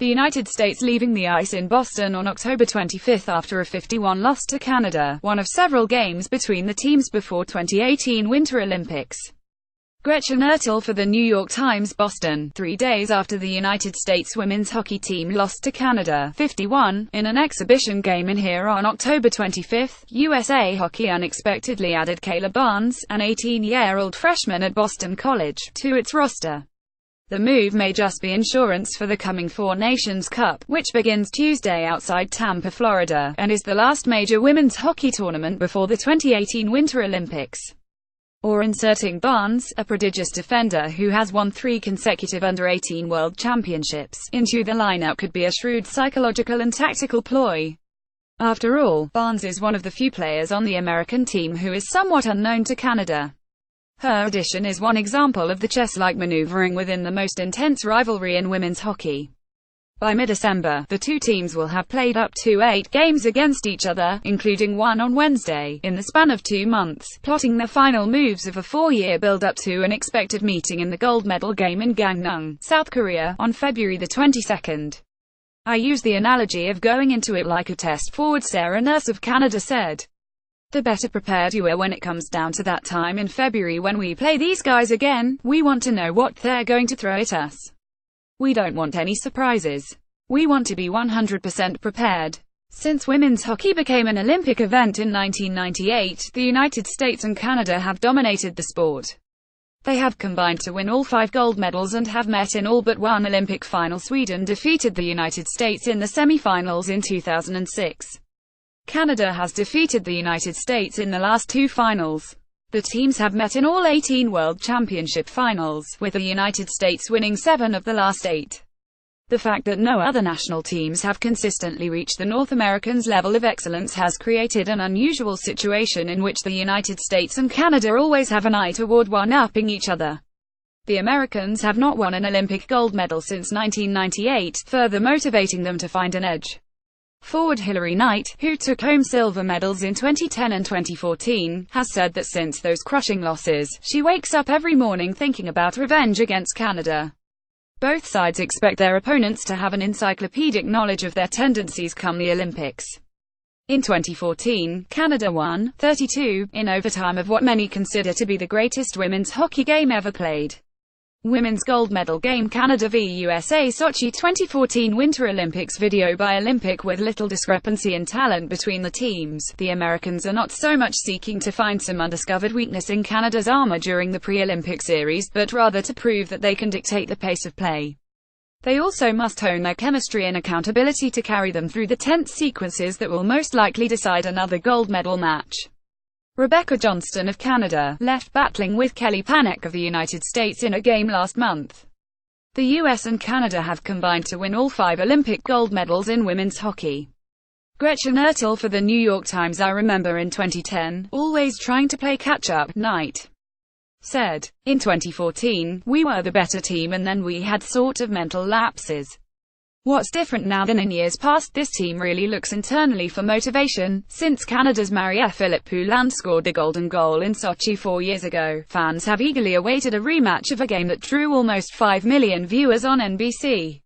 the United States leaving the ice in Boston on October 25 after a 51 loss to Canada, one of several games between the teams before 2018 Winter Olympics. Gretchen Ertel for The New York Times. Boston, 3 days after the United States women's hockey team lost to Canada, 51, in an exhibition game in here on October 25, USA Hockey unexpectedly added Kayla Barnes, an 18-year-old freshman at Boston College, to its roster. The move may just be insurance for the coming Four Nations Cup, which begins Tuesday outside Tampa, Florida, and is the last major women's hockey tournament before the 2018 Winter Olympics. Or inserting Barnes, a prodigious defender who has won 3 consecutive under-18 World Championships, into the lineup could be a shrewd psychological and tactical ploy. After all, Barnes is one of the few players on the American team who is somewhat unknown to Canada. Her addition is one example of the chess-like maneuvering within the most intense rivalry in women's hockey. By mid-December, the two teams will have played up to 8 games against each other, including one on Wednesday, in the span of 2 months, plotting the final moves of a 4-year build-up to an expected meeting in the gold medal game in Gangneung, South Korea, on February the 22nd. I use the analogy of going into it like a test, forward Sarah Nurse of Canada said. The better prepared you are when it comes down to that time in February when we play these guys again, we want to know what they're going to throw at us. We don't want any surprises. We want to be 100% prepared. Since women's hockey became an Olympic event in 1998, the United States and Canada have dominated the sport. They have combined to win all 5 gold medals and have met in all but one Olympic final. Sweden defeated the United States in the semi-finals in 2006. Canada has defeated the United States in the last 2 finals. The teams have met in all 18 World Championship finals, with the United States winning 7 of the last 8. The fact that no other national teams have consistently reached the North Americans' level of excellence has created an unusual situation in which the United States and Canada always have an eye toward one-upping each other. The Americans have not won an Olympic gold medal since 1998, further motivating them to find an edge. Forward Hilary Knight, who took home silver medals in 2010 and 2014, has said that since those crushing losses, she wakes up every morning thinking about revenge against Canada. Both sides expect their opponents to have an encyclopedic knowledge of their tendencies come the Olympics. In 2014, Canada won 32 in overtime of what many consider to be the greatest women's hockey game ever played. Women's gold medal game Canada v USA Sochi 2014 Winter Olympics video by Olympic. With little discrepancy in talent between the teams, the Americans are not so much seeking to find some undiscovered weakness in Canada's armor during the pre-Olympic series, but rather to prove that they can dictate the pace of play. They also must hone their chemistry and accountability to carry them through the tense sequences that will most likely decide another gold medal match. Rebecca Johnston of Canada left battling with Kelly Panek of the United States in a game last month. The US and Canada have combined to win all 5 Olympic gold medals in women's hockey. Gretchen Ertel for The New York Times. I remember in 2010, always trying to play catch-up, Knight said. In 2014, we were the better team and then we had sort of mental lapses. What's different now than in years past, this team really looks internally for motivation. Since Canada's Marie-Philip Poulin scored the golden goal in Sochi 4 years ago, fans have eagerly awaited a rematch of a game that drew almost 5 million viewers on NBC.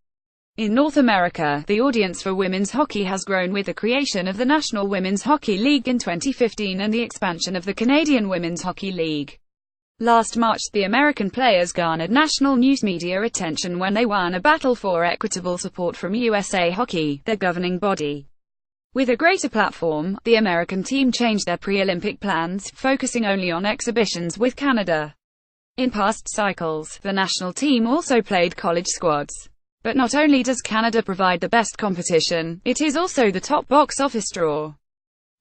In North America, the audience for women's hockey has grown with the creation of the National Women's Hockey League in 2015 and the expansion of the Canadian Women's Hockey League. Last March, the American players garnered national news media attention when they won a battle for equitable support from USA Hockey, their governing body. With a greater platform, the American team changed their pre-Olympic plans, focusing only on exhibitions with Canada. In past cycles, the national team also played college squads. But not only does Canada provide the best competition, it is also the top box office draw.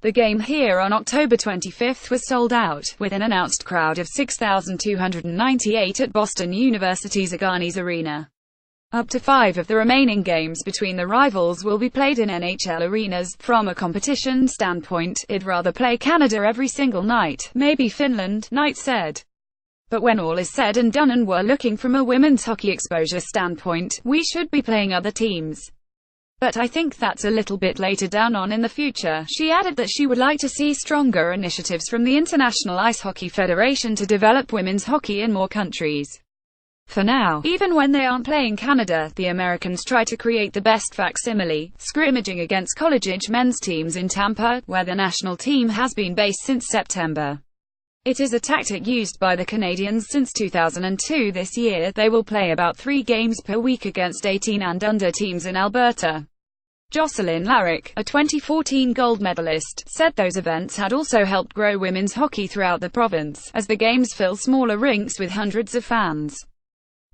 The game here on October 25 was sold out, with an announced crowd of 6,298 at Boston University's Agganis Arena. Up to 5 of the remaining games between the rivals will be played in NHL arenas. From a competition standpoint, I'd rather play Canada every single night, maybe Finland, Knight said. But when all is said and done and we're looking from a women's hockey exposure standpoint, we should be playing other teams. But I think that's a little bit later down on in the future. She added that she would like to see stronger initiatives from the International Ice Hockey Federation to develop women's hockey in more countries. For now, even when they aren't playing Canada, the Americans try to create the best facsimile, scrimmaging against college-age men's teams in Tampa, where the national team has been based since September. It is a tactic used by the Canadians since 2002. This year, they will play about 3 games per week against 18 and under teams in Alberta. Jocelyn Larocque, a 2014 gold medalist, said those events had also helped grow women's hockey throughout the province, as the games fill smaller rinks with hundreds of fans.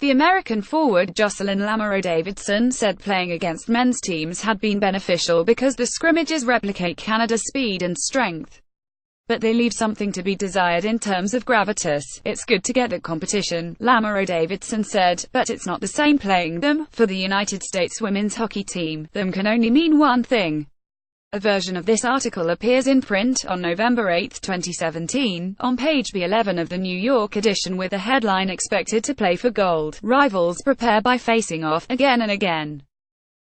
The American forward Jocelyn Lamoureux-Davidson said playing against men's teams had been beneficial because the scrimmages replicate Canada's speed and strength, but they leave something to be desired in terms of gravitas. It's good to get that competition, Lamoureux-Davidson said, but it's not the same playing them. For the United States women's hockey team, them can only mean one thing. A version of this article appears in print on November 8, 2017, on page B11 of the New York edition with the headline "Expected to play for gold. Rivals prepare by facing off again and again."